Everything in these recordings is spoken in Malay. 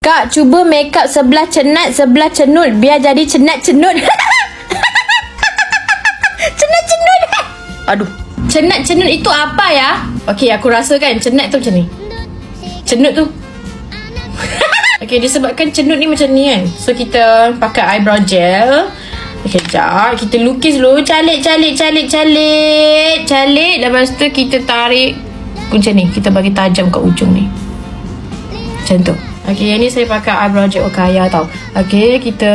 Kak, cuba make up sebelah cenat, sebelah cenut biar jadi cenat-cenut. Cenat-cenut. Aduh. Cenat-cenut itu apa ya? Okey, aku rasa kan cenat tu macam ni. Cenut tu. Okey, disebabkan cenut ni macam ni kan. So, kita pakai eyebrow gel. Okey, sekejap. Kita lukis dulu. Calik. Lepas tu kita tarik macam ni. Kita bagi tajam kat ujung ni. Macam tu. Okey, yang ni saya pakai eyebrow gel Okaya tau. Okey, kita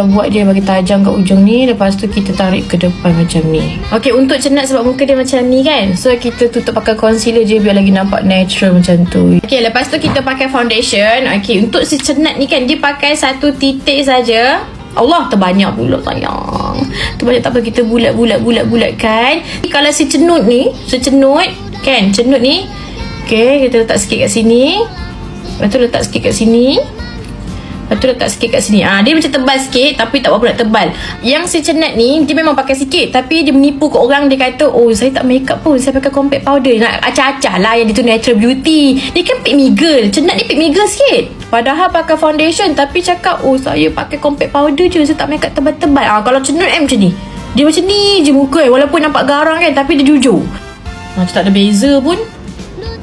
buat dia bagi tajam kat ujung ni. Lepas tu kita tarik ke depan macam ni. Okey, untuk cenat sebab muka dia macam ni kan. So, kita tutup pakai concealer je biar lagi nampak natural macam tu. Okey, lepas tu kita pakai foundation. Okey, untuk si cenat ni kan, dia pakai satu titik saja. Allah, terbanyak pula sayang. Terbanyak tak apa, kita bulat-bulatkan. Kalau si cenut ni, kan, cenut ni. Okey, kita letak sikit kat sini. Lepas tu letak sikit kat sini. Lepas tu letak sikit kat sini. Dia macam tebal sikit, tapi tak apa nak tebal. Yang si cenat ni, dia memang pakai sikit, tapi dia menipu ke orang. Dia kata, oh saya tak make up pun, saya pakai compact powder. Nak acah-acah lah yang itu natural beauty. Dia kan pick me girl. Cenat ni pick me girl sikit. Padahal pakai foundation, tapi cakap, oh saya pakai compact powder je, saya tak make up tebal-tebal. Kalau cenut macam ni. Dia macam ni je muka, walaupun nampak garang kan, tapi dia jujur. Macam tak ada beza pun.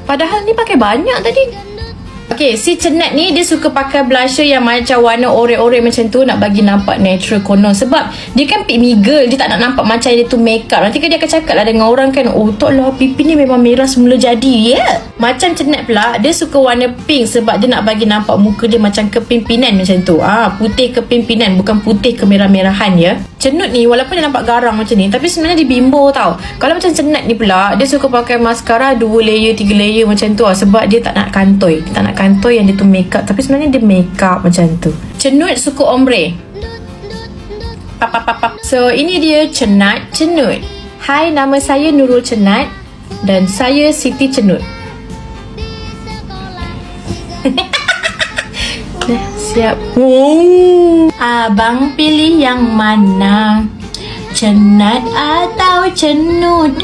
Padahal ni pakai banyak tadi. Okay, si cenat ni dia suka pakai blusher yang macam warna oranye-oranye macam tu, nak bagi nampak natural konon. Sebab dia kan pick me girl, dia tak nak nampak macam dia tu make up. Nanti kan dia akan cakap lah dengan orang kan, oh tak lah, pipi ni memang merah semula jadi. Macam cenat pula, dia suka warna pink sebab dia nak bagi nampak muka dia macam kepimpinan macam tu. Putih kepimpinan, bukan putih kemerah-merahan ya. Cenut ni walaupun dia nampak garang macam ni, tapi sebenarnya dia bimbo tau. Kalau macam cenat ni pula, dia suka pakai mascara 2 layer 3 layer macam tu sebab dia tak nak kantoi. Dia tak nak kantoi yang dia tu make up, tapi sebenarnya dia make up macam tu. Cenut suka ombre. Pap. So ini dia cenat-cenut. Hai, nama saya Nurul Cenat dan saya Siti Cenut. Siap. Abang pilih yang mana? Cenat atau cenut?